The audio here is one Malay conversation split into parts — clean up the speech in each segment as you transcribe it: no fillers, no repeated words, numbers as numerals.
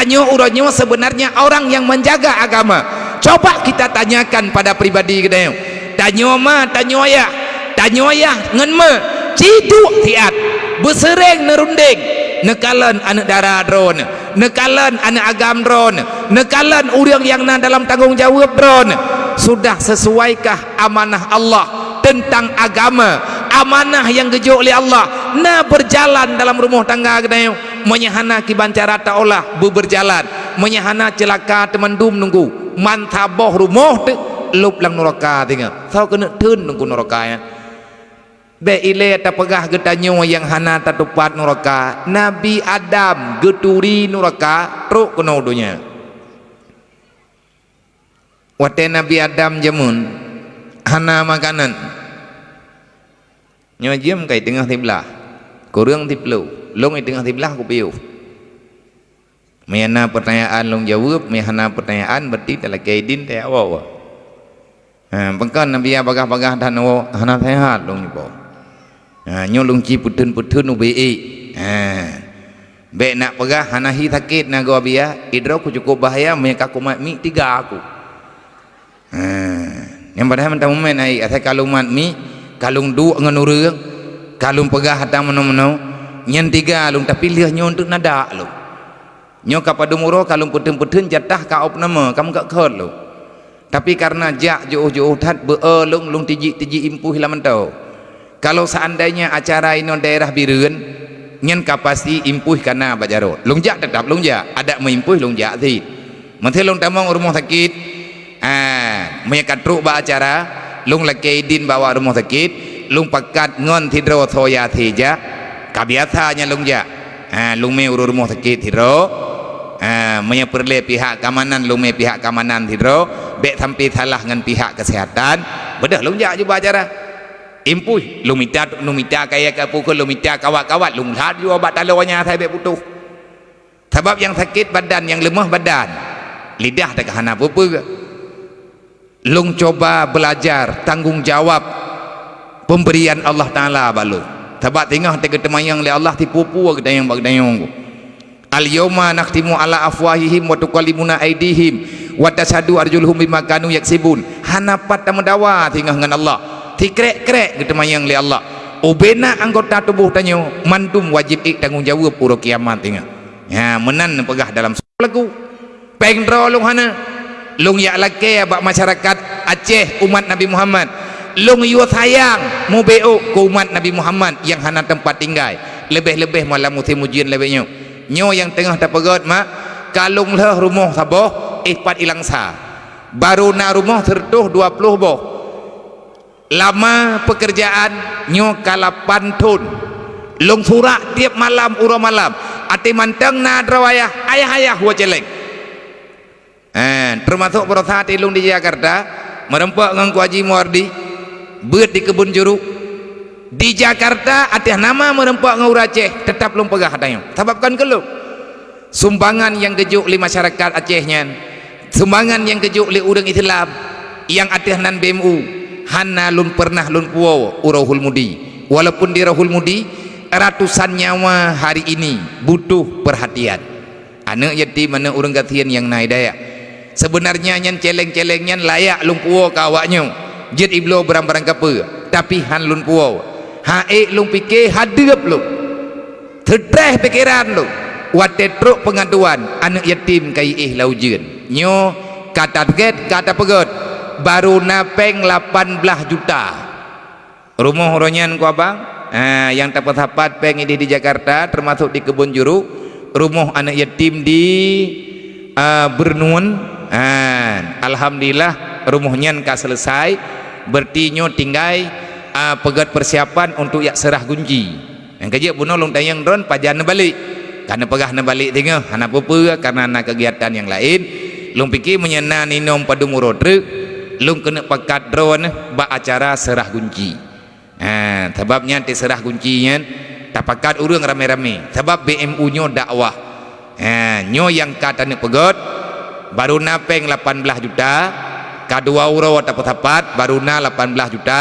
Nyo uronyo sebenarnya orang yang menjaga agama. Coba kita tanyakan pada pribadi kita. Tanyo ma, tanyo ayah ngen me ciduk tiat besereng nerunding nekalan anak darah drone, nekalan anak agam drone, nekalan urang yang na dalam tanggungjawab drone. Sudah sesuaikah amanah Allah tentang agama, amanah yang gejuk oleh Allah na berjalan dalam rumah tangga kita? Menyahana kibancara ta'olah berjalan, menyahana celaka temandum nunggu mantaboh rumah tu lup lang neraka tinggal sao kena tun nunggu neraka ya be ile ta pegah getanyo yang hana ta tepat neraka. Nabi Adam geturi neraka truk kena dunya wate Nabi Adam jamun hana makanan nyo jem kai tengah tiblah kurang tiplu long di tengah tiblah ku piu mehana pertanyaan long jawab, mehana pertanyaan berarti dalam kaidin teh awal bangkan Nabi bagah-bagah dan hana sehat long ipo nyo long ci putun-putun ube be nak pegah hana hi sakit na go bia idro ku cukup bahaya mereka kumat mi 3 aku yang padahal mentang men ai asal kalumat mi kalung 2 ngan urang kalung pegah hatang meno-meno nyen 3 lung tapi liah nyo untuk nada lu nyo kapadu muro kalung putun-putun jatah ka op nama kamu gak khot lu tapi karena jak jauh-jauh tat lung tiji impuh laman tau. Kalau seandainya acara ini daerah Bireun nyen kapasi impuh kana bajarot lung jak tetap lung jak ada mengimpuh lung jak ti menthe lung tamong rumah sakit menyakatru ba acara lung lakeidin bawa rumah sakit lung pakat ngon tidro thoya teja kabiasanya lung ja lung me urus rumah sakit hidro menyeperle pihak keamanan lung me pihak keamanan hidro be sampai salah dengan pihak kesehatan bedah lung ja juga acara impuh lung minta kaya ke pukul lung minta kawat-kawat lung had juga obat talonya saya be butuh sebab yang sakit badan yang lemah badan lidah tak hana apa lung coba belajar tanggungjawab pemberian Allah Taala balu sebab tengah tegetemayang le Allah tipupu gedayang bagdayang al yauma nakhtimu ala afwahihim wa tukallimuna aydihim wa tasadu arjuluhum bima kanu yaksibun hanapat tamudawa tengah ngan Allah tikrek-krek getemayang le Allah ubena anggota tubuh tanyo mandum wajib tanggungjawab pura kiamat tengah ya menan pegah dalam lagu pengdro lung hana lung ya lake bak masyarakat Aceh umat Nabi Muhammad lung yu sayang mu beo ku umat Nabi Muhammad yang hana tempat tinggal lebih-lebih malam musim ujian lebihnya nyo yang tengah terpegot mak kalung leh rumah saboh ihpat ilang sa baru na rumah tertuh 20 boh lama pekerjaan nyo kalapan tun lung surak tiap malam uro malam ati manteng na drawayah ayah-ayah wa celeng termasuk perasaan lung di Jakarta merempak ngang ku Haji Muardi beut di kebun jeruk di Jakarta atih nama merempak ngau Aceh tetap lung pegah hadayong sebabkan keluk sumbangan yang gejuk li masyarakat Acehnya sumbangan yang gejuk li urang Islam yang atih nan BMU hana lun pernah lun puo urahul mudi walaupun di rahul mudi ratusan nyawa hari ini butuh perhatian anak yatim mana urang gatian yang naidaya sebenarnya nyan celeng-celengnya layak lun puo kawaknya jet iblo barang-barang kapa tapi han lun puau hae lung fikir hadap lu terdah pikiran lu wate truk pengaduan anak yatim kai laujeun nyo kata target kata pegot baru napeng 18 juta rumah ronyan ku abang yang tapat-tapat peng ini di Jakarta termasuk di kebun jeruk rumah anak yatim di Bernun alhamdulillah rumahnya ka selesai berarti nyo tinggal pegat persiapan untuk yak serah gunji yang kerja bunuh long tayang drone pajan balik karena pegah na balik tengah hana apa karena na kegiatan yang lain long fikir menyena ninom padu murodre long kena pakat drone ba acara serah gunji sebabnya di serah guncinya tak pakat urang rame-rame sebab BMU nyo dakwah nyo yang kata ni pegat baru napeng 18 juta kadua uro tapat-tapat baru na 18 juta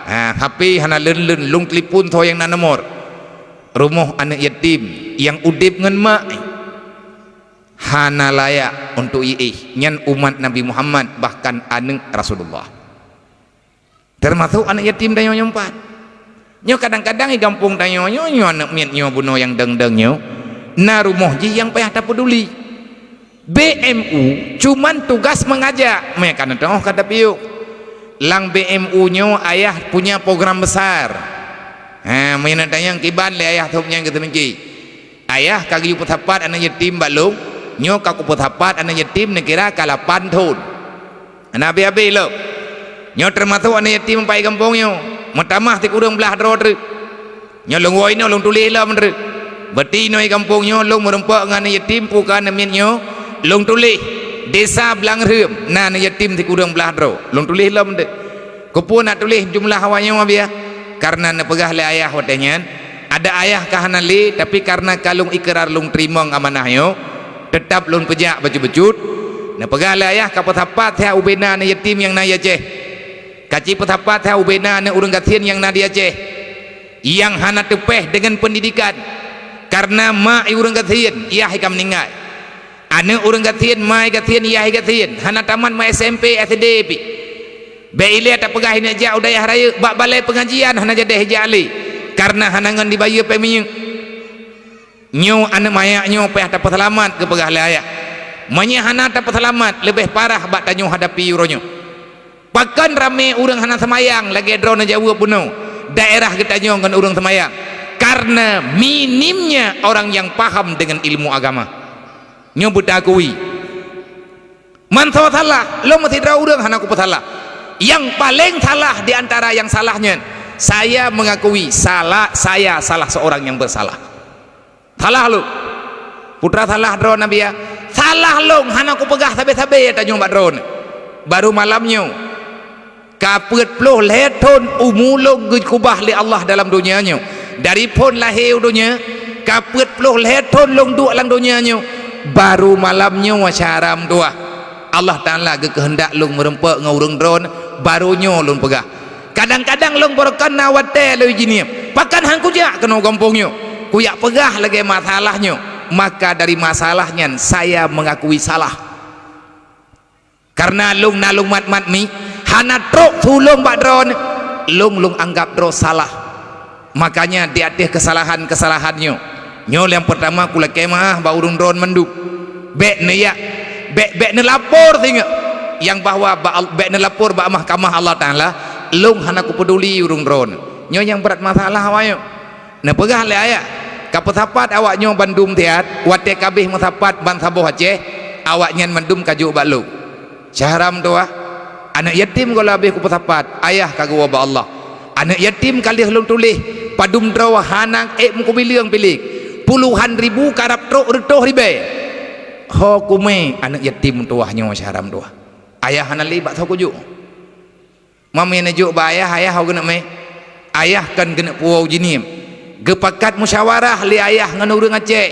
HP hana len lung telepon tho yang na nomor rumah anak yatim yang udip ngan mak hana layak untuk nyan umat Nabi Muhammad bahkan anu Rasulullah termasuk anak yatim dan nyompat nyo kadang-kadang di kampung tanyo nyo anak miet nyo bunuh yang deng-deng nyo na rumah ji yang payah tak peduli BMU cuman tugas mengajak mereka nanti kata piuk lang BMU nyo ayah punya program besar mainan tayang kiban le ayah thuknya gitu niki ayah kagi putapat anak yatim balung nyo kaku putapat anak yatim nekira kalapan thun anak abi lo nyo termasuk anak yatim pai kampung nyo matamah ti kurang belah dro tru nyo long woi no long tulis lah mentru beti no kampung nyo long merempak ngan yatim pukan amin nyo long tulis desa belang rem na yatim ti kurang belah dro long tulis lah mentru kupun nak tulis jumlah awaknya abia karena nak pegah le ayah watanya ada ayah kahana le tapi karena kalung ikrar long terima amanahnya tetap long pejak baju-bajut nak pegah le ayah kapatapat ha ubena na yatim yang na Aceh kaci petapat ha ubena na urang gatien yang na di Aceh yang hana tepeh dengan pendidikan karena ma urang gatien ia hikam meninggal ane urang gatien mai gatien ia gatien hana taman ma SMP SD pi Beile tak pegah ini aja udayah raya bak balai pengajian hana jadi hijali karena hanangan dibayar peminyung nyu anak mayak nyu payah dapat selamat ke pegah laya manya hana dapat selamat lebih parah bak tanyu hadapi uronyo pakan rame urang hana semayang lagi drone Jawa bunuh daerah kita nyu kan urang semayang karena minimnya orang yang paham dengan ilmu agama nyu butakui man salah lo mesti dra urang hana ku salah yang paling salah di antara yang salahnya saya mengakui salah saya salah seorang yang bersalah salah lu putra salah drone nabi ya salah lu hana ku pegah sabe-sabe ya tanyo mbak drone baru malamnya kapet puluh leton umulung kubah li Allah dalam dunianya dari pun lahir dunia kapet puluh leton long duk dalam dunianya baru malamnya wasyaram dua Allah Ta'ala kehendak long merempak ngurung drone barunya lun pegah kadang-kadang long borkan nawate lu jinim pakan hang kujak kena kampungnya kuyak pegah lagi masalahnya maka dari masalahnya saya mengakui salah karena long nalung mat mi hana trok tulung bak drone long anggap drone salah makanya di atas kesalahannya nyol yang pertama kula kemah ba urung drone menduk bek ne ya bek ne lapor tinggal yang bahwa bek nelapor ba mahkamah Allah Ta'ala long hana ku peduli urung drone nyo yang berat masalah awayo na pegah le aya kapetapat awak nyo bandum tiat wate kabeh masapat ban saboh Aceh awak nyen mandum kaju baluk syahram doa anak yatim kalau habis ku petapat ayah kagua ba Allah anak yatim kali long tulis padum draw hanang muku biliang pilih puluhan ribu karap truk retoh ribe ho kume anak yatim tuahnya syahram doa ayah hana libat tau kujuk mami najuk ba ayah hau kena me ayah kan kena puau jinim gepakat musyawarah li ayah ngan urang Aceh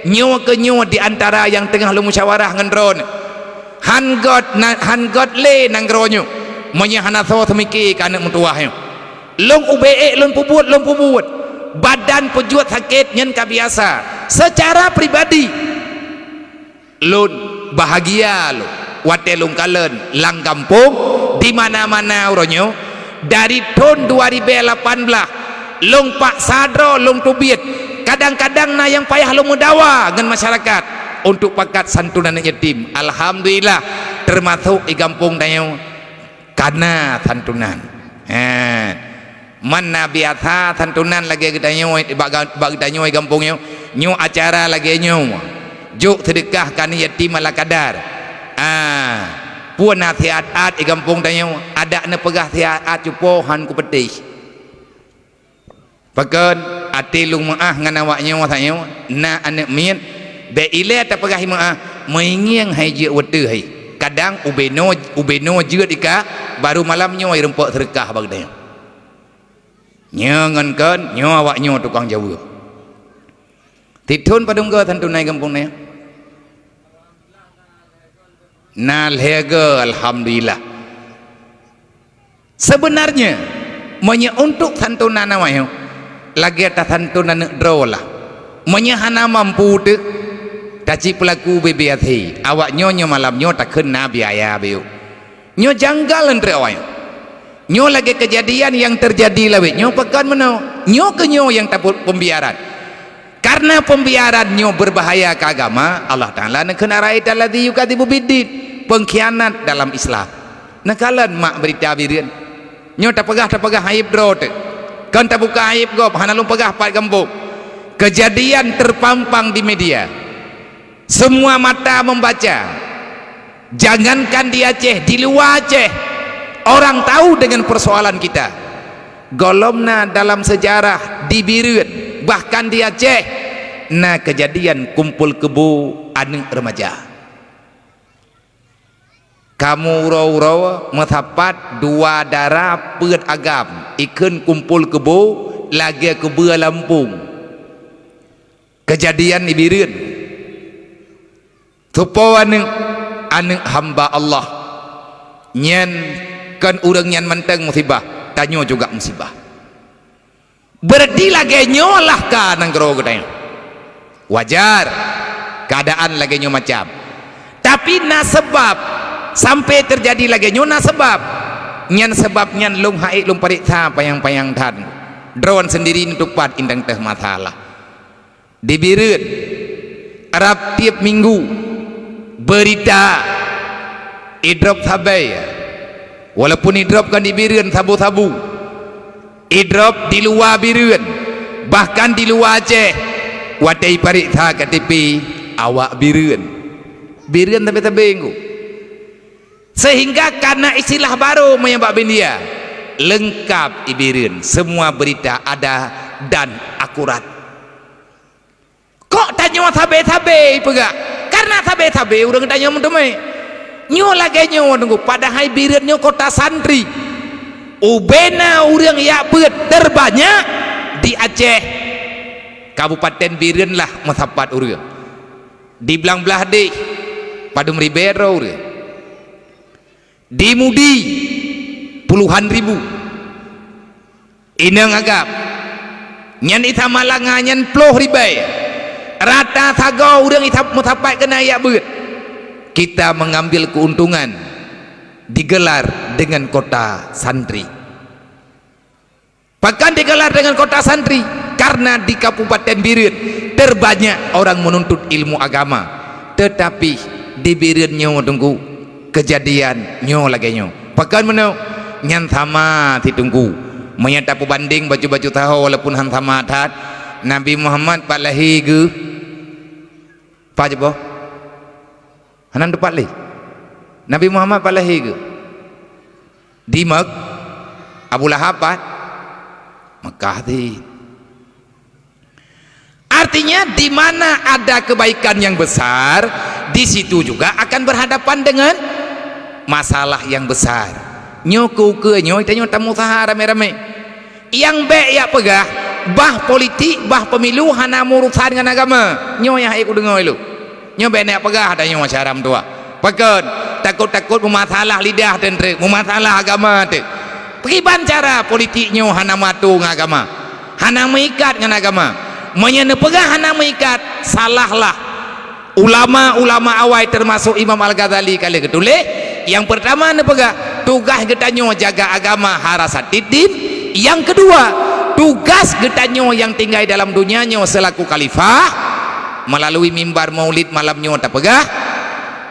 nyo ke nyo di antara yang tengah lu musyawarah ngan drone han god le nang gronyo manya hana tho temiki kana mutuahnya long ube long pubut badan pujut sakit nyen ka biasa secara pribadi lun bahagia lu wate lung kalen lang kampung di mana-mana uronyo dari tahun 2018 lung pak sadro lung tubit kadang-kadang na yang payah lung mudawa dengan masyarakat untuk pakat santunan yatim alhamdulillah termasuk di kampung tayo karena santunan mana biasa santunan lagi kita nyo bag tanyo di kampung nyo acara lagi nyo juk sedekah kan yatim ala kadar puan nasihat di kampung tanyo ada na pegah sihat cupohan ku petih pakan ati lung maah ngan awaknya tanyo na anak miet be ile ta pegah maah mengieng hai je wete hai kadang ubeno je dika baru malamnya ai rempok sedekah bag tanyo nyangan kan nyo awaknya tukang Jawa titun padung ke santunai kampung tanyo nalhega alhamdulillah sebenarnya menya untuk santunan awaknya lagi atas santunan drolah menya hana mampu taci pelaku bebeathi awak nyo malam nyo tak kena biaya biu nyo janggal entre awak nyo lagi kejadian yang terjadi lawit nyo pekan menau nyo ke nyo yang taput pembiaran karena pembiaran nyo berbahaya ke agama Allah Ta'ala nak kena raita alladhi yukadibu biddin pengkhianat dalam Islam nakalan mak berita birian nyo tak pegah aib drot kan tak buka aib gop hanalung pegah pat gembuk kejadian terpampang di media semua mata membaca jangankan di Aceh di luar Aceh orang tahu dengan persoalan kita golomna dalam sejarah di Birut bahkan di Aceh nah kejadian kumpul kebo anak remaja kamu urau-urau metapat dua darah peut agam ikun kumpul kebo lagi kebo Lampung kejadian di Birut tupo anak hamba Allah nyen kan urang nyan menteng musibah tanyo juga musibah berarti lagi nyolah ka nang gero gedeng wajar keadaan lagi nyo macam tapi na sebab sampai terjadi lagi nyo na sebab nyan sebab nyan lung haik lung pariksa payang-payang tan drone sendiri nutupat indang teh masalah di Birut Arab tiap minggu berita idrop sabai walaupun idrop kan di Birut sabu-sabu idrop di luar Birut bahkan di luar Aceh wadai pariksa KTP awak Birut tabe-tabe engko sehingga karena istilah baru menyebab dia lengkap Birut semua berita ada dan akurat kok tanya sabe-sabe pegak karena tabe-tabe urang tanya mentemai nyo lagi nyo tunggu padahal Birut nyo kota santri ubena urang ya beut terbanyak di Aceh Kabupaten Birut lah masapat urang di belang-belah deh Padung Ribero urang di Mudi puluhan ribu inang agap nyan ita malanga nyan puluh ribai rata tagaw urang ita mutapai kena ya beut kita mengambil keuntungan digelar dengan kota santri bahkan digelar dengan kota santri karena di Kabupaten Birut terbanyak orang menuntut ilmu agama tetapi di Birut nyo tunggu kejadian nyo lagi nyo bahkan menau nyan sama ditunggu menyatapu banding baju-baju tahu walaupun han sama tat Nabi Muhammad pak lahi ge pak jebo hanan depat leh Nabi Muhammad pak lahi ge di Abu Lahab Mekah di artinya di mana ada kebaikan yang besar di situ juga akan berhadapan dengan masalah yang besar nyoku ke nyoy tanyo tamu sahara rame-rame yang be ya pegah bah politik bah pemilu hana urusan dengan agama nyoy yang aku dengar lu nyoy be nek pegah ada nyoy syaram tua pekan takut-takut memasalah lidah dan memasalah agama tu bagaimana cara politiknya hana matu ngagama hana mengikat dengan agama menyana pegah hana mengikat salahlah ulama-ulama awal termasuk Imam Al-Ghazali kali ketulih yang pertama ne pegah tugas getanyo jaga agama harasatidin yang kedua tugas getanyo yang tinggal dalam dunianya selaku khalifah melalui mimbar maulid malamnya tak pegah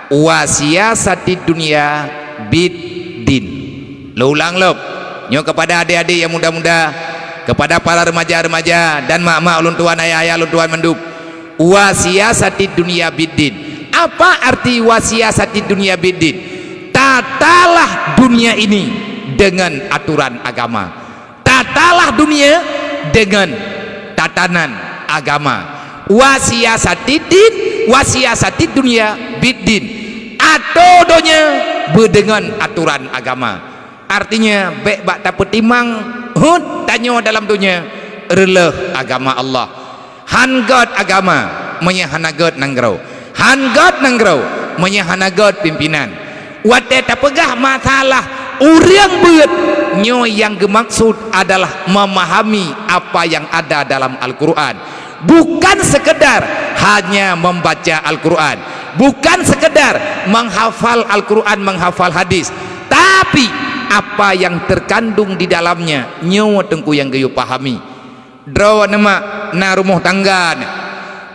wasiasatid dunia bid-din lo ulang lo nyo kepada adik-adik yang muda-muda kepada para remaja-remaja dan mak-mak ulun tuan ayah-ayah ulun tuan menduk wasiasatid dunia bid-din apa arti wasiasatid dunia bid-din tatalah dunia ini dengan aturan agama tatalah dunia dengan tatanan agama wasiasatid dunia bid-din atau donya berdengan aturan agama artinya baik bak tak petimang hud tanyo dalam dunia releh agama Allah hanggot agama menyahanagot nanggro hanggot nanggro menyahanagot pimpinan wate tak pegah masalah urang beut nyo yang gemaksud adalah memahami apa yang ada dalam Al-Quran bukan sekedar hanya membaca Al-Quran, bukan sekedar menghafal Al-Quran, menghafal hadis, tapi apa yang terkandung di dalamnya nyawa tengku yang gayu pahami. Draw nama na rumah tangga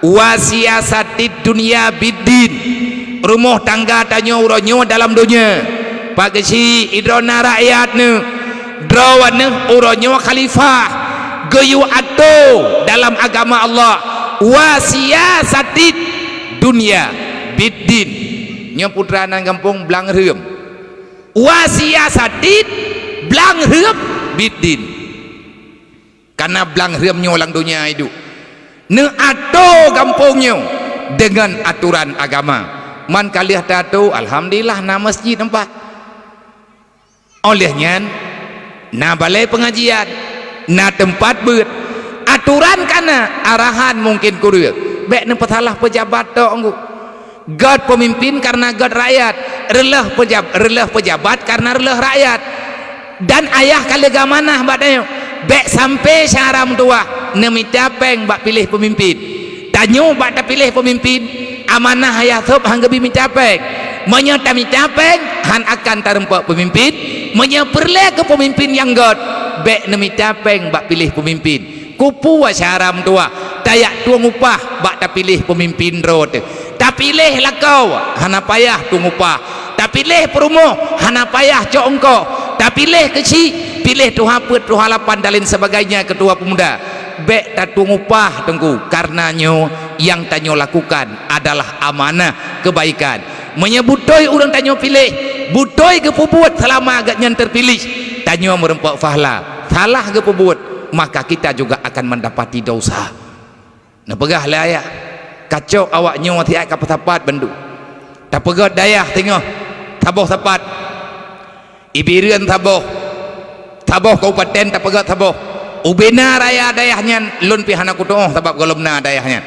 wasiasatid dunia bidin, rumah tangga tanya uronyo dalam dunia pak kesi idrona rakyat ne draw ne uronyo khalifah gayu ato dalam agama Allah. Wasiasatid dunia bidin nya putra nang kampung Blang Riem, wasiasatid Blang Riem bidin, karena Blang Riem nyolang dunia itu ne ato kampungnya dengan aturan agama. Man kaliah tato alhamdulillah na masjid tempat olehnya na balai pengajian, na tempat ber aturan kana arahan mungkin kurang baik ne petalah pejabat to enggu god pemimpin karena god rakyat, relah pejabat karena relah rakyat. Dan ayah kalega manah badanya baik sampai syaram tua ne mitapeng bak pilih pemimpin tanyo bak ta pilih pemimpin amanah ayah sob hangga bi mitapeng menyata mitapeng han akan tarempak pemimpin menyeperle ke pemimpin yang god baik ne mitapeng bak pilih pemimpin kupu syaram tua tayak tuang upah bak ta pilih pemimpin road tak pilih lah kau hana payah tuang upah, tak pilih perumoh hana payah cok engkau, tak pilih kecil pilih tuha put tuha lapan dan lain sebagainya ketua pemuda baik tak tuang upah tengku karenanya yang tanyo lakukan adalah amanah kebaikan. Menyebutoi orang tanyo pilih butoi ke pembuat selama agaknya terpilih tanyo merempak fahla salah ke pembuat maka kita juga akan mendapati dosa. Nah pegah lah ayah kacau awak nyawa tiak kapal tapat bendu tak pegat dayah tengok taboh tapat ibirian taboh kabupaten tak pegat taboh ubena raya dayahnya lun pihana kutoh sebab golomna dayahnya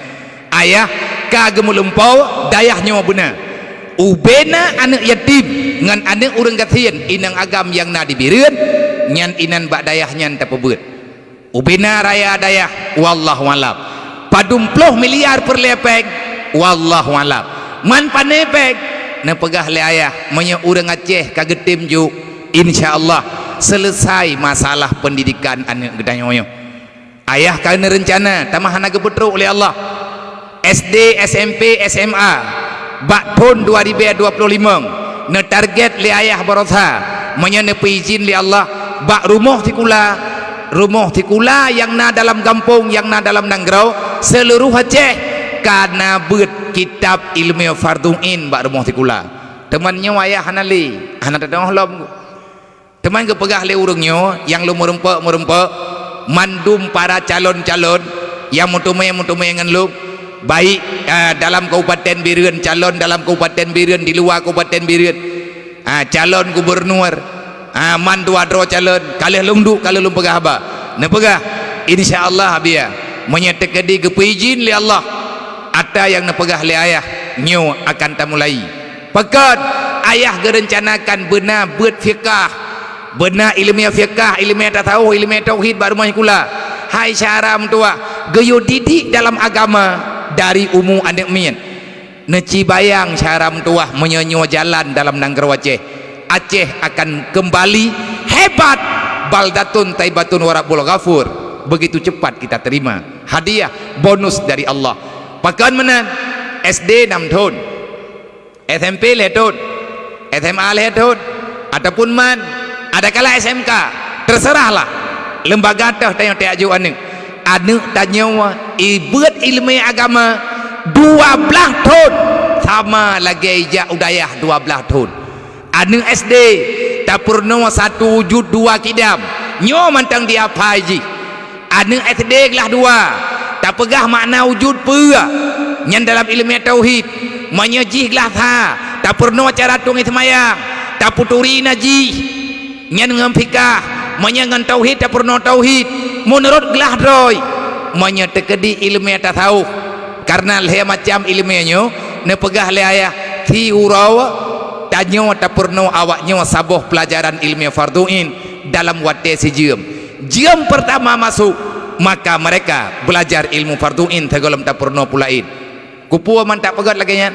ayah kagem lempau dayahnya benar ubena anak yatim ngan anak urang kasian inang agam yang na dibirian nyan inan bak dayahnya tak pebut ubena raya dayah wallahu alam padum 10 miliar per lepek wallahu alam man panepek na pegah le ayah menya urang Aceh kagetim ju insyaallah selesai masalah pendidikan anak gedanyoyo. Ayah kana rencana tamahana gebetru oleh Allah SD SMP SMA bak tahun 2025 na target le ayah barosa menya nepi izin le Allah bak rumah tikula yang na dalam kampung yang na dalam Nangrau seluruh Aceh karena bet kitab ilmu farduin bak rumah tikula temannya wayah hanali hana tadong lom teman ke pegah le urungnya yang lu merempak mandum para calon-calon yang mutumai ngan lu baik dalam Kabupaten Birian, calon dalam Kabupaten Birian, di luar Kabupaten Birian, calon gubernur, mandu adro calon kalih lungdu kalau lu pegah apa ne pegah insyaallah biya menyetekedi kepeijin li Allah ada yang ne pegah li ayah nyo akan tamulai pekat ayah gerencanakan benar buat fiqah benar ilmiah fiqah ilmiah tahu ilmiah tauhid baru mah kula hai syaram tua geyo didik dalam agama dari umum anak mien neci bayang syaram tua menyenyo jalan dalam Nanggro Aceh akan kembali hebat baldatun taibatun warabul ghafur begitu cepat kita terima hadiah bonus dari Allah pakan menan SD 6 tahun SMP 5 tahun SMA 5 tahun ataupun man ada kala SMK terserahlah lembaga teh tanya aju anu tanya ibuat ilmu agama 12 tahun sama lagi ijak udayah 12 tahun anu SD tak purno 1 wujud 2 kidam nyo mantang dia apa haji anu SD kelas 2 tak pegah makna wujud pura nyan dalam ilmu tauhid menyejih kelas ha tak purno cara tungi semayang tak puturi najih nyan ngampikah menyangan tauhid tak purno tauhid menurut gelah roy menyetekedi ilmu tasawuf karena le macam ilmunya ne pegah le ayah ti urawa tanyo tak purno awaknya saboh pelajaran ilmu farduin dalam wate sejam jam pertama masuk maka mereka belajar ilmu fardu'in tergolong tak pernah pulain kupua man tak pegat lagi nya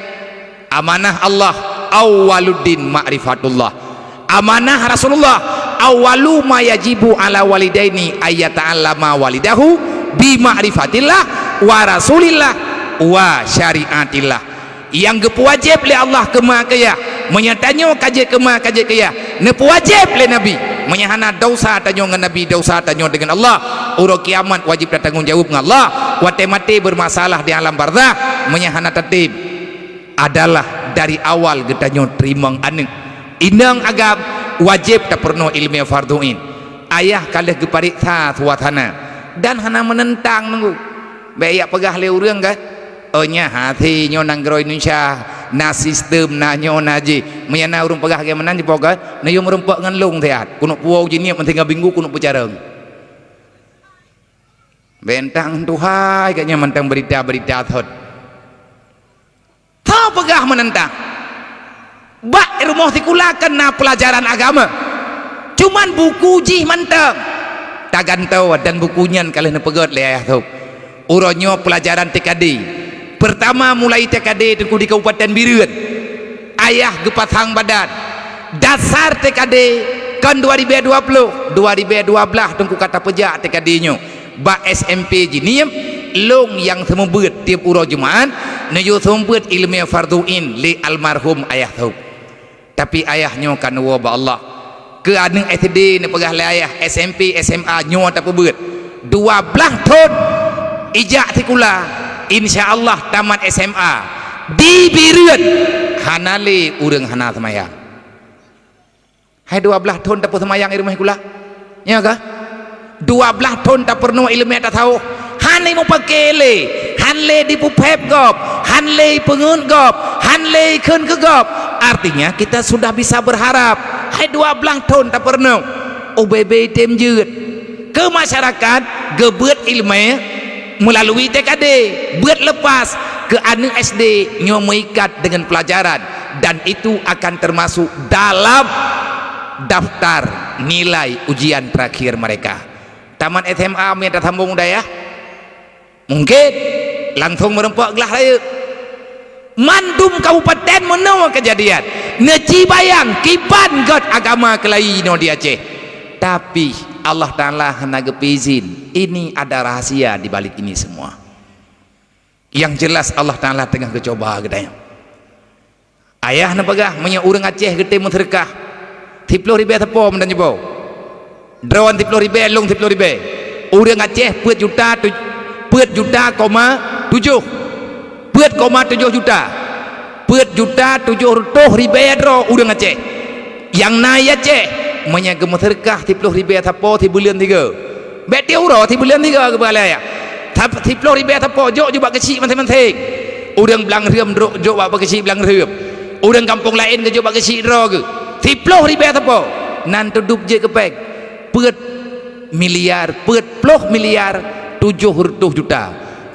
amanah Allah awaluddin ma'rifatullah amanah Rasulullah awalu ma yajibu ala walidaini ayyata'allama walidahu bi ma'rifatillah wa rasulillah wa syariatillah yang wajib le Allah kema kaya menyatanyo kaje kema kaje kaya ne wajib le nabi menyahana dosa tanyo dengan nabi dosa tanyo dengan Allah uro kiamat wajib bertanggung jawab dengan Allah wate mati bermasalah di alam barzakh menyahana tatib adalah dari awal getanyo terima aneng indang agam wajib tak perno ilmu farduin ayah kalih geparik tha tuatana dan hana menentang nunggu bayak pegah le urang kan nya hati nyo nanggro Indonesia na sistem na nyo naji menyana urung pegah ge menan dipoga na yo merempak ngan long teat kuno puau jini mentinggal minggu kuno pecareng bentang tuhai kayaknya mentang berita-berita thot tha pegah menentang bak rumah tikulakan na pelajaran agama cuman buku jih mentang tak gantau dan bukunya kalih ne pegot le ayah tu uronyo pelajaran TKD pertama mulai TKD di Kabupaten Birun ayah gepatang badan dasar TKD kan 2020 tengku kata pejak TKD nyo ba SMP jiniem long yang semubut tiap uro jemaat neyo semubut ilmu farduin li almarhum ayah tu tapi ayahnya kan wa ba Allah ke aneng SD ne pegah le ayah SMP SMA nyo tak pebut 12 tahun ijak tikula insyaallah tamat SMA di Birun hanale urang hana semayang hai 12 tahun tak semayang di rumah kula ya kah 12 tahun tak pernah ilmu tak tahu hanle mau pakele hanle di pupep gop hanle pengun gop hanle keun ke gop artinya kita sudah bisa berharap hai 12 tahun tak pernah OBB tem jeut ke masyarakat gebeut ilmu melalui TKD buat lepas ke anak SD nyo mengikat dengan pelajaran dan itu akan termasuk dalam daftar nilai ujian terakhir mereka taman SMA minta sambung daya mungkin langsung merempak gelah raya mandum kabupaten menawa kejadian neci bayang kipan god agama kelai no di Aceh tapi Allah Ta'ala hana izin ini ada rahasia di balik ini semua yang jelas Allah Ta'ala tengah kecoba gedanya ayah na pegah menya urang Aceh gede menterkah 30 ribu tepo mendan jebau drawan 30 ribu long 30 ribu urang Aceh peut juta 7 peut juta 7 juta 700 ribu dro urang Aceh yang naik Aceh menyaga terkah 30 ribu tapo ti bulan 3 bet dia uro ti bulan 3 ke balaya tap 30 ribu tapo jok juga kecil menteng-menteng urang belang reum jok bak kecil belang reum urang kampung lain ke jok bak kecil ro ke 30 ribu tapo nan tudup je kepek peut miliar peut puluh miliar 700 juta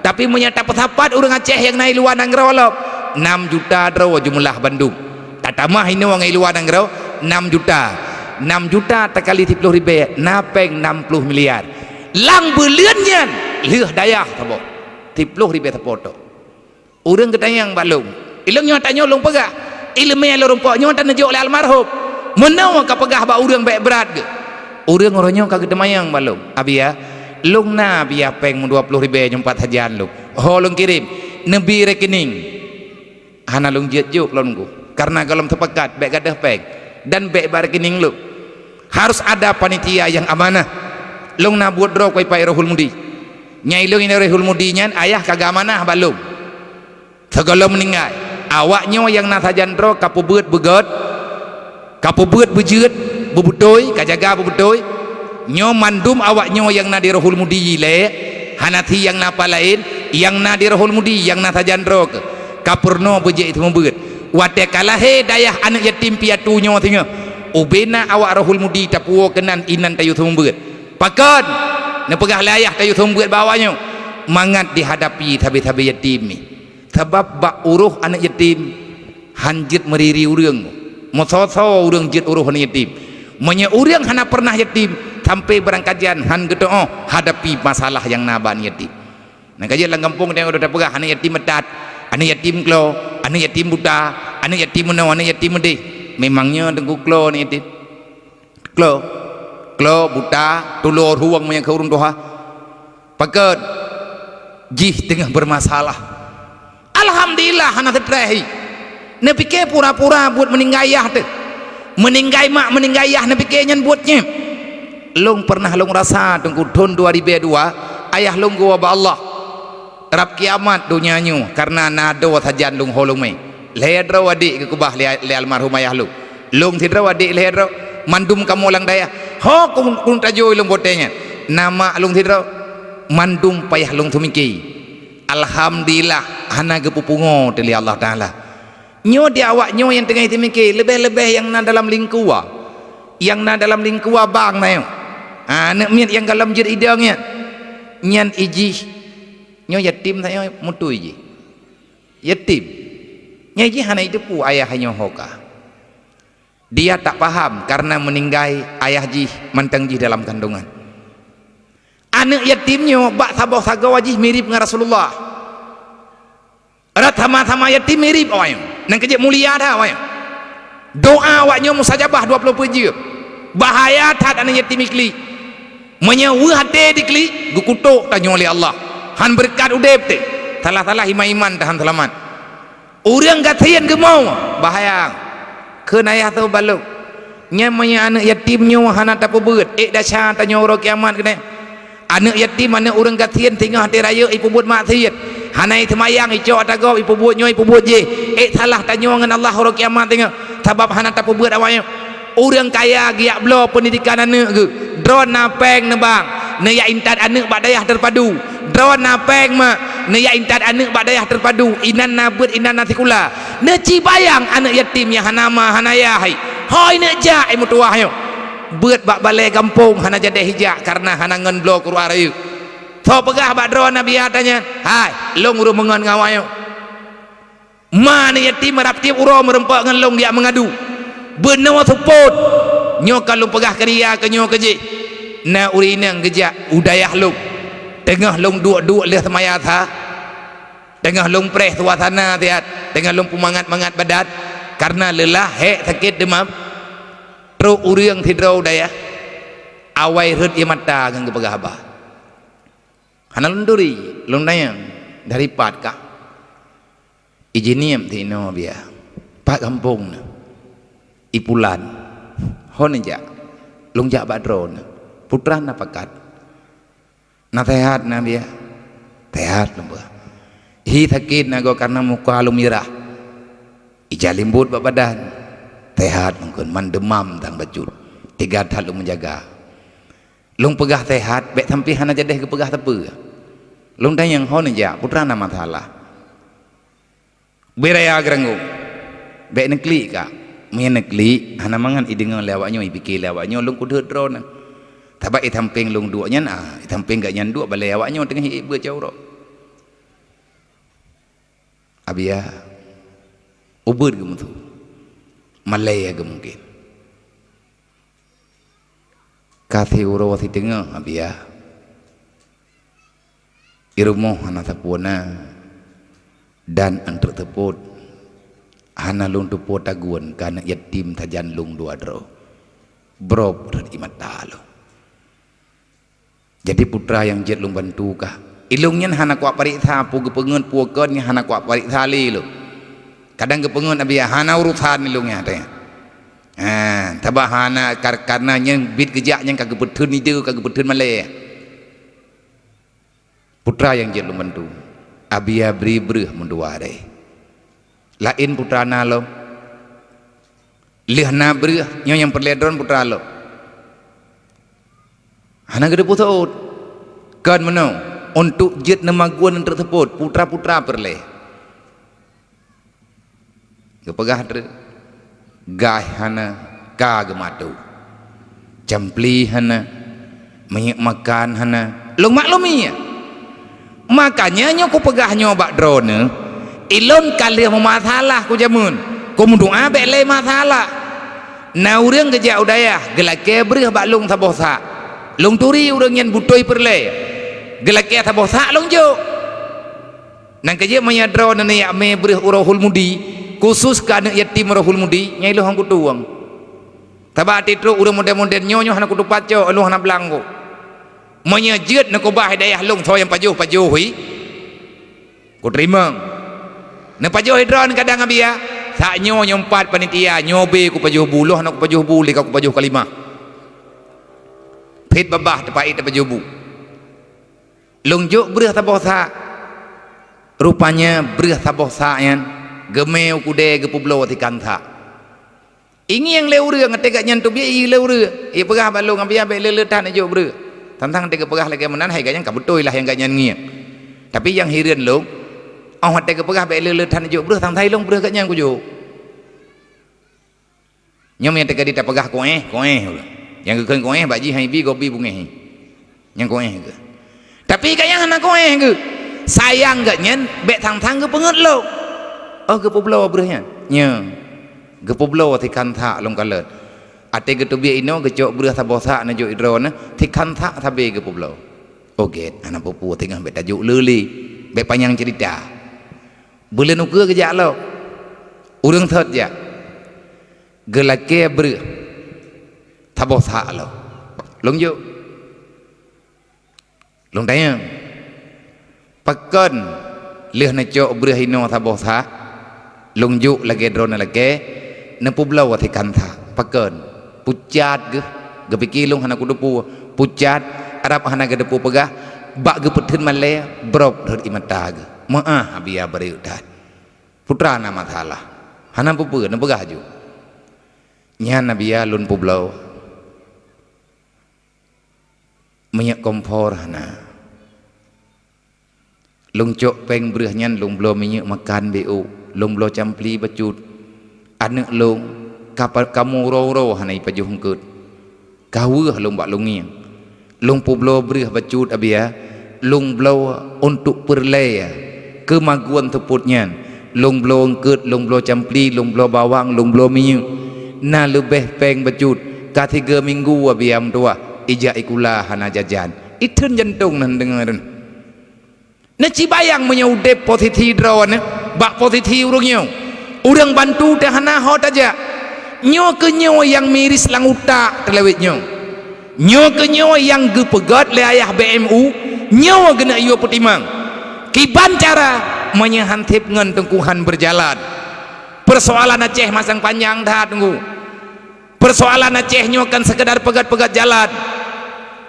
tapi menyata petapat urang Aceh yang naik luar nangrolok 6 juta dro jumlah Bandung tatamah ini wong luar nangrau 6 juta tak kali 30 ribu napeng 60 miliar lang beliannya leuh dayah tabo 30 ribu tapo to urang ketanyang balung ilung nyo tanyo long pegah ilmu yang rumpok nyo tan nejo oleh almarhum menawa ka pegah ba urang baik berat ke urang oronyo ka kedemayang balung abia lung na biya peng 20 ribu nyumpat hajian lu ho lung kirim nebi rekening hana lung jet juk longku karena galom tepekat baik gadah peng dan baik rekening lu harus ada panitia yang amanah long na buat draw pai Rohul Mudi nyai long ini Rohul Mudi nyan ayah kagak amanah balung segala meninggal awaknya yang na sajan draw kapubeut begot kapubeut bejeut bebutoi kajaga bebutoi nyo mandum awaknya yang na di Rohul Mudi le hanati yang napa lain yang na di Rohul Mudi yang na sajan draw kapurno beje itu membeut wate kalahe dayah anak yatim piatu nyo tengah ubena awak Rohul Mudi tapuo kenan inan tayu thumbeut pakon ne pegah layah tayu thumbeut bawanya mangat dihadapi tabi-tabi yatim ni sebab bak uruh anak yatim hanjit meriri urang mososo urang jit uruh anak yatim menya urang hana pernah yatim sampai berangkajian han gitu hadapi masalah yang naban yatim. Nah kajian lang kampung dia udah pegah anak yatim medat, anak yatim klo, anak yatim buta, anak yatim menau, anak yatim mede. Memangnya tengku klo ni yatim. Klo buta, tulur ruang yang keurun doha. Paket jih tengah bermasalah. Alhamdulillah anak terterahi. Ne fikir pura-pura buat meninggaiyah tu. Meninggai mak meninggaiyah ne fikir nyan buatnya. Long pernah long rasa tengku tahun 2002 ayah long gua ba Allah. Rab kiamat dunianyu karena nado sajan long holong mai. Lehedra wadik ke kubah le almarhum ayah lu. Long tidra wadik lehedra mandum kamu lang daya. Ho kung tajoy long botenya. Nama long tidra mandum payah long tumiki. Alhamdulillah hana gepupungo teli Allah Taala. Nyo dia awak nyo yang tengah timiki lebih-lebih yang na dalam lingkuwa. Yang na dalam lingkuwa bang na yo. Nak miat yang dalam jir idangnya. Nyan iji nyo yatim saya mutu iji. Yatim. Nyaji hana itu pu ayah nyo hoka. Dia tak paham karena meninggai ayah ji mantang ji dalam kandungan. Anak yatimnya bak sabah sagawa ji mirip dengan Rasulullah. Rat sama-sama yatim mirip awak. Nang kejap mulia dah awak. Doa awaknya musajabah 20 puji. Bahaya tak anak yatim ikli. Menyewa hati dikli gukutuk tanya oleh Allah. Han berkat udep te. Talah-talah iman tahan selamat. Orang gatian gemau bahaya. Kena ayah tu baluk. Nyamanya anak yatimnya hana tak beut. Dasar tanya orang kiamat kena. Anak yatim anak orang gatian tinggal hati raya ibu buat maksiat. Hanai temayang ijo atago ibu buat nyoy ibu buat je. Salah tanya dengan Allah orang kiamat tengok. Sebab hana tak beut awaknya. Orang kaya giak blo pendidikan anak ke. Drone napeng nebang. Ne ya intat anak badayah terpadu. Drone napeng mak. Ne ya intat anak badayah terpadu. Inan nabut inan nasikula. Ne cibayang anak yatim yang hanama hanaya hai. Hoi ne ja ai mutuah yo. Beut bak balai kampung hana jadi hijak karena hana ngen blo keluar ayu. So pegah bak drone nabi tanya. Hai, long uru mengan ngawayo. Mana yatim merapti uro merempak ngan long dia mengadu. Benawa support. Nyo kalau pegah keria ke nyo keje. Na urinang gejak udayah long. Tengah long dua-dua leh semaya tha. Tengah long preh suasana tiat. Tengah long pumangat-mangat badat. Karena lelah hek sakit demam. Terus uriang tidrau daya. Awai red ia mata ngan kepegah abah. Hana lunduri, lundayang dari pat kah. Ijiniam tino biya. Pak kampung na. Ipulan. Honja. Lungjak badron. Putra na pakat. Na tehat na biya. Tehat lumba. Hi sakit na go karena muka lumirah. Ija limbut badan. Tehat mungkin mandemam tang bajut. 3 tahun lu menjaga. Lung pegah tehat bek sampai hana jadeh ke pegah tepe. Lung tanyang honja putra na masalah. Beraya gerangu. Bek nekli ka. Mien nekli hana mangan idengan lewaknya ipikir lewaknya lung kudet drone. Tabak itamping lung duanya na, itamping gak nyan dua balai awaknya tengah ibu jauh. Abia ubur gemutu. Malaya gemungkin. Kasih uro wasi tengah abia. Irumoh hana tapuna dan antar teput hana lung teput taguan karena yatim tajan lung dua dro. Bro dari mata lo. Jadi putra yang jet lung bantu kah? Ilungnya hana kuat pariksa pu gepengen puakannya hana kuat pariksa li lo. Kadang gepengen abia hana urusan ilungnya tanya. Tabah hana karena yang bit kejaknya kagak betun itu kagak betun malaya. Putra yang jet lung bantu. Abia beri berah mendua deh. Lain putra nalo. Lih na berah yang perledron putra lo. Hana gede putus kan menau untuk jet nama gua yang tersebut putra-putra perleh kepegah ter gah hana ka gematu campli hana minyak makan hana lu maklumi ya makanya nyo ku pegah nyoba drone ilon kali masalah ku jamun ku mundua bele masalah na urang gejak udaya gelake berih baklung sabosa lung turi urang nyen butoi perle gelake ta bosa lung jo nang keje mayadro nan ya me breh urahul mudi khusus kana yatim urahul mudi nyai lo hang kutuang tabati tro urang moden-moden nyonyo hana kutu paco lu hana belanggo menyejet na ko bah dayah lung tho yang pajuh hui ku terima na pajuh hidron kadang abia sak nyo nyompat panitia nyobe ku pajuh buluh na ku pajuh buli ka ku pajuh kalimah pit babah tepai te pajuh bu lung juk breh taboh sa rupanya breh taboh sa yan gemeu kude ge publo ti kantha ingi yang leu reu ngate gak nyantu bi i leu reu i pegah balung abia be leleutan juk breh tantang te ge pegah lagi menan hai gak yang ka betul lah yang gak nyan ngiang tapi yang hireun lung oh te ge pegah be leleutan juk breh tang thai lung breh gak nyan ku juk nyom yang te ge ta pegah koeh yang gekeun koeh baji hai bi gobi bungeh yang koeh ge tapi gak yang hana koeh ge sayang gak nyen be tang ge penget lo oh ge publo breh nya nya ge publo ti kantha lung kalet ate ge tu bi ino ge jok breh ta bosa na jo idron ti kantha ta be ge publo oke anak pupu tengah be tajuk leli be panjang cerita bulan ukur ke jak lo urang thot ja gelake breh ta bosa lo long jo long tanya pakon leh na jok breh ino ta bosa long jo lage drone lage na publo ti kantha pakon pucat ge pikir lung hana kudupu pucat arab hana ge depu pegah bak ge pethin male brop dhut imata ge maah abia bari udat putra nama thalah hana pupu na pegah ju nyan nabia lun publo minyak kompor hana lung cok peng breh nyan lung blo minyak makan bu lung blo campli bacut anak lung kapal kamu ro hanai pajuh hungkut kawuh lung bak lungiang lung publo breh bacut abia lung blo untuk perle kemaguan teputnya lung blo hungkut lung blo campli lung blo bawang lung blo minyak na lebih peng bacut ka 3 minggu abiam tua ija ikula hana jajan itun jantung nan dengerin na cibayang menyaude posisi drawan bak posisi urang bantu teh hana hot aja nyo ke nyo yang miris lang utak terlewit nyo ke nyo yang ge pegat le ayah BMU nyo gena iyo petimang kiban cara menyehantip ngan tengkuhan berjalan persoalan Aceh masang panjang dah tunggu persoalan Aceh nyo kan sekedar pegat-pegat jalan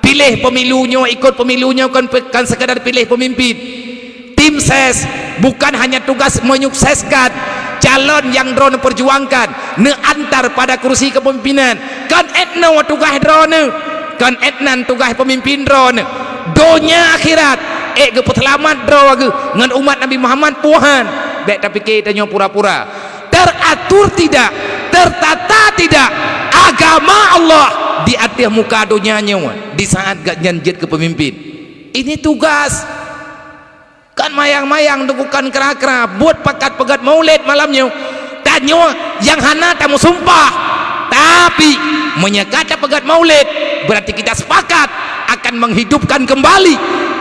pilih pemilunya ikut pemilunya kan sekedar pilih pemimpin tim ses bukan hanya tugas menyukseskan calon yang drone perjuangkan ne antar pada kursi kepemimpinan kan etna tugas drone kan etnan tugas pemimpin drone donya akhirat ge petelamat drone ngan umat Nabi Muhammad puhan baik tapi kita nyo pura-pura teratur tidak tertata tidak agama Allah di atas muka dunia nyo di saat gak nyanjit ke pemimpin ini tugas kan mayang-mayang dukukan kera-kera buat pakat pegat maulid malamnya tanyo yang hana tamu sumpah tapi menyekata pegat maulid berarti kita sepakat akan menghidupkan kembali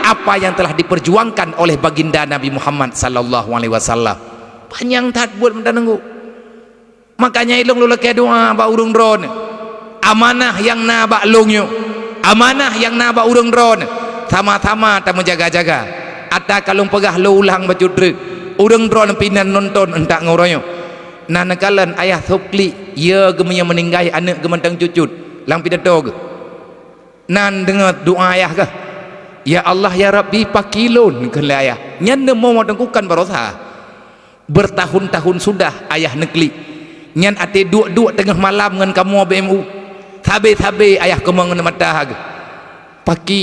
apa yang telah diperjuangkan oleh baginda Nabi Muhammad sallallahu alaihi wasallam panjang tat buat mendangu makanya ilung lu leke doa ba urung drone amanah yang na ba lungyo amanah yang na ba urung drone sama-sama ta menjaga-jaga ada kalung pegah lo ulang baju drek urang drone pinan nonton entak ngoroyo nanakalan ayah thokli ya gemenya meninggai anak gemantang cucut lang pidato ge nan dengar doa ayah ke ya Allah ya Rabbi pakilun ke ayah nyan mau dengkukan barosa bertahun-tahun sudah ayah negli nyan ate duk-duk tengah malam ngan kamu BMU tabe-tabe ayah kemangan mata ge paki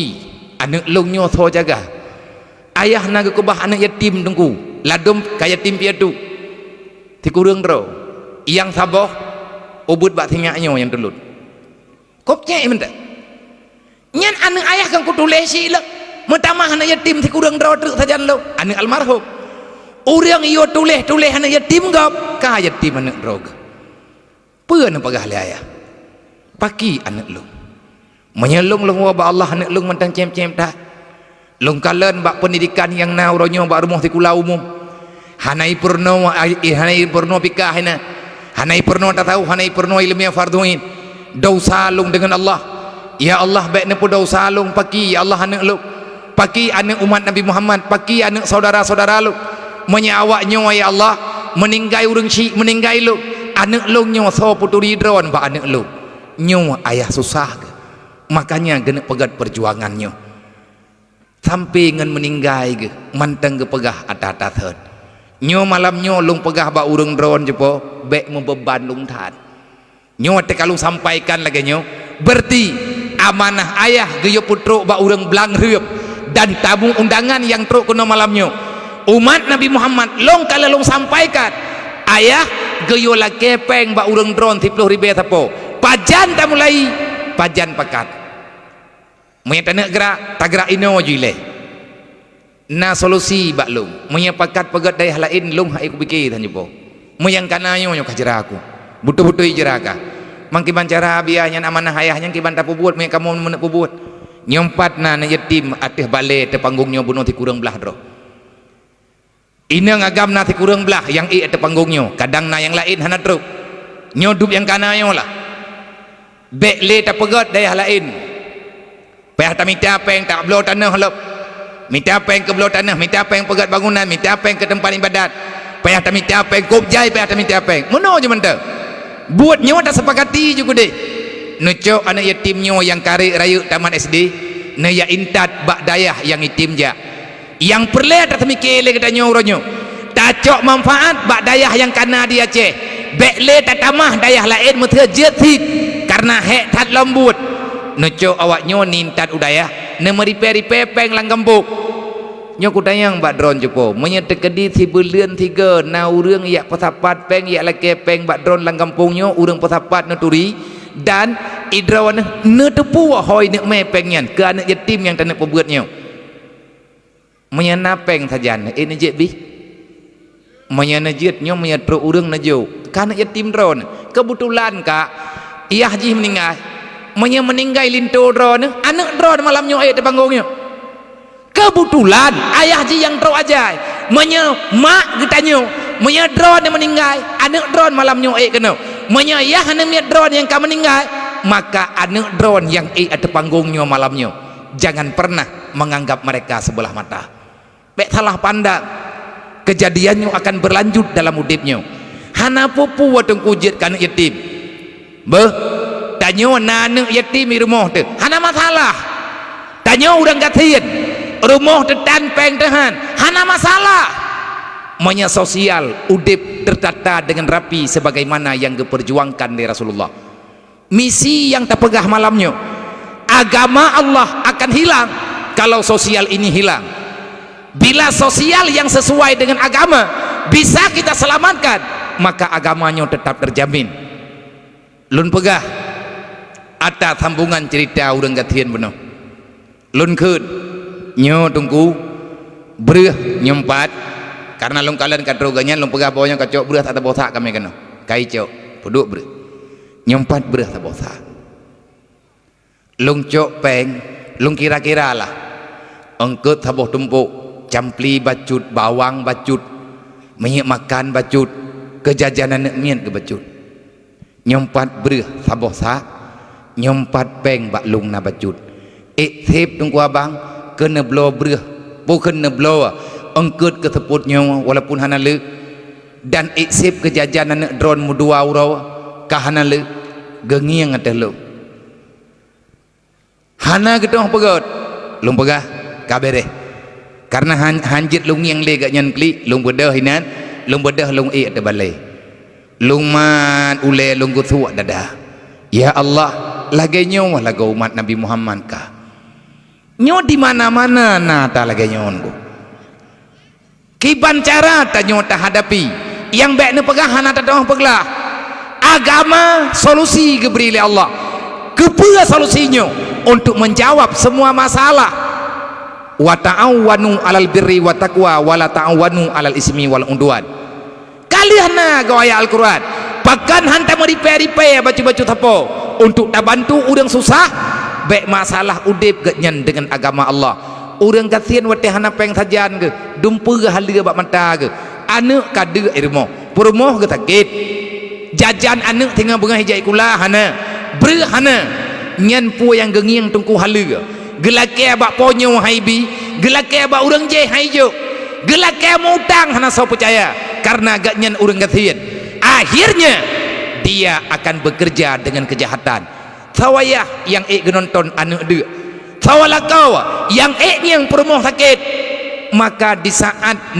anak lungnya tho jaga ayah naga kubah anak yatim tunggu ladum kaya yatim piatu ti kurang dro yang saboh ubud bak tingaknya yang telut kopnya minta nyan anak ayah kan kutulis sila mentamah anak yatim ti kurang dro truk sajan lo anak almarhum urang iyo tulis anak yatim gap ka yatim anak drog peun pagah le ayah paki anak lo menyelung lung wa ba Allah nak lung mentang cem-cem dah lung kalen ba pendidikan yang nau ronyo ba rumah ti kula umum hanai purno pikah hina hanai purno tak tahu hanai purno ilmiah farduin dosa lung dengan Allah ya Allah baik ne pu dosa lung paki ya Allah anak lung paki anak umat Nabi Muhammad paki anak saudara-saudara lung menyawaknya ya Allah meninggai urang syik meninggai lung anak lung nyo so puturi dron ba anak lung nyo ayah susah ke makanya kena pegat perjuangannya sampai ngan meninggai ke manteng ke pegah atat-atat nyo malam nyo lung pegah ba urang dron je po bek membeban lung tan nyo te kalau sampaikan lagi nyo berarti amanah ayah geyo putro ba urang belang riup dan tamu undangan yang truk kena malam nyo umat Nabi Muhammad long kalau long sampaikan ayah geyo la kepeng ba urang dron 10 ribu tapo pajan tak mulai pajan pakat menyata nak gerak tak gerak ino jile na solusi bak lung menyapakat pegat daya lain lung hai ku fikir tan jepo meyang kanayo nyo kajera aku butuh-butuh jeraka mangkiban cara bianya amanah ayahnya kiban tak pubuat me kamu menek pubuat nyompat na yatim atih bale te panggungnya bunuh ti kurang belah dro ina ngagam na ti kurang belah yang i te panggungnya kadang na yang lain hana truk nyodup yang kanayo lah bek le tak pegat daya lain payah tak minta apa yang tak belau tanah lep minta apa yang ke belau tanah minta apa yang pegat bangunan minta apa yang ke tempat ibadat payah tak minta apa yang kopjai payah tak minta apa yang mana je mentah buat nyawa tak sepakati juga deh nucuk anak yatim nyawa yang kari raya taman SD na ya intat bak dayah yang yatim ja yang perle tak mikir le kata nyawa ronyo tak cok manfaat bak dayah yang kana dia Aceh bek le tak tamah dayah lain mutha jetit karena hek tat lembut nucuk awak nyo nintat udaya ne meripe-ripe peng lang gembuk nyo kutayang bak dron jepo menyete kedi si belian 3 na urang ya pasapat peng ya lake peng bak dron lang kampung nyo urang pasapat nuturi dan idrawan ne tepu hoi ne me pengyan ke anak yatim yang tanak pebuat nyo menyana peng sajan ini je bi menyana jet nyo menyatro urang na jo kana yatim dron kebetulan ka iyah ji meninggal meninggai linto drone anak drone malamnya ayat di panggungnya kebetulan ayah ji yang drone aja mak getanya drone yang meninggai anak drone malamnya ayat kena ayah anak drone yang kamu meninggai maka anak drone yang ayat di panggungnya malamnya jangan pernah menganggap mereka sebelah mata bek salah pandang kejadiannya akan berlanjut dalam hidupnya hana pupu watong kujit kan yatim tanya anak yatim di rumah tu hana masalah tanya orang gatian rumah tu tanpeng tahan hana masalah menya sosial udip tertata dengan rapi sebagaimana yang diperjuangkan di Rasulullah misi yang terpegah malamnya agama Allah akan hilang kalau sosial ini hilang bila sosial yang sesuai dengan agama bisa kita selamatkan maka agamanya tetap terjamin lun pegah atas sambungan cerita urang gatian benar lun keud nyo tunggu bereh nyempat karena lung kalian kadrogannya lung pegah bawanya kacok bereh tak bosak kami kena kai cok puduk bereh nyempat bereh tak bosak lung cok peng lung kira-kira lah engkeut saboh tumpuk campli bacut bawang bacut minyak makan bacut kejajanan nek mian ke bacut nyempat bereh saboh sak nyompat peng bak lung na bacut sip tunggu abang kena blow bereh bukan kena blow engkut ke teputnya walaupun hana le dan sip kejajanan nak drone mu 2 euro ka hana le gengiang atas lu hana getong pegot lung pegah kabere karena hanjit lung yang le gak nyan klik lung bedah hinan lung bedah lung atas balai lung man ule lung gutu dadah ya Allah lagi nyawa lagu umat Nabi Muhammad kah nyawa di mana-mana nata lagi nyawa ku kiban cara tak nyawa tak hadapi yang baik ni pegahan nata doang peglah agama solusi diberi oleh Allah kepala solusinya untuk menjawab semua masalah wa ta'awanu alal birri wa taqwa wa la ta'awanu alal ismi wal udwan kalian na gaya Al-Quran bahkan hantar meripe-ripe baca-baca tapo untuk tak bantu orang susah baik masalah udip genyen dengan agama Allah. Orang kasihan wate hana peng sajan ke dumpu ke halia bak mata ke anak kada irmo purmoh ke sakit jajan anak tinggal bengah hijai kula hana ber hana nyan pu yang gengiang tungku halia gelake bak ponyo haibi gelake bak urang je haijo gelake mutang hana so percaya karena ganyan orang kasihan akhirnya dia akan bekerja dengan kejahatan. Sawayah yang genonton anak dia sawalah kau yang yang permoh sakit maka di saat